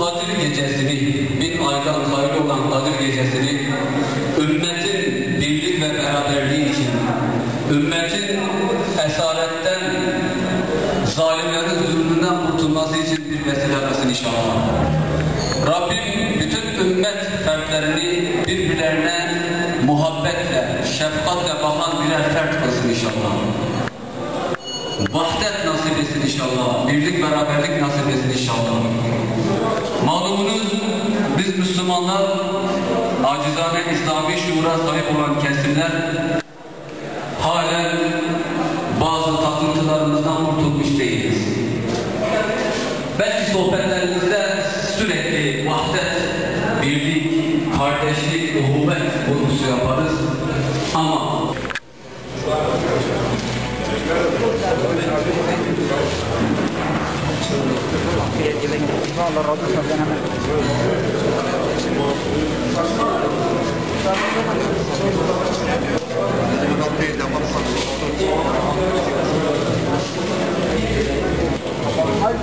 Kadir gecesini, bir aydan hayırlı olan Kadir gecesini ümmetin birlik ve beraberliği için, ümmetin esaretten, zalimlerin zulmünden kurtulması için bir vesile kılsın inşallah. Rabbim bütün ümmet fertlerini birbirlerine muhabbetle, şefkatle bakan birer fert kılsın inşallah. Vahdet nasip etsin inşallah. Birlik, beraberlik nasip etsin inşallah. Malumunuz biz Müslümanlar acizane İslami şuura sahip olan kesimler halen bazı takıntılarımızdan kurtulmuş değiliz. Belki sohbetlerimizde sürekli vahdet, birlik, kardeşlik, uhuvvet vurgusu yaparız ama Hayır,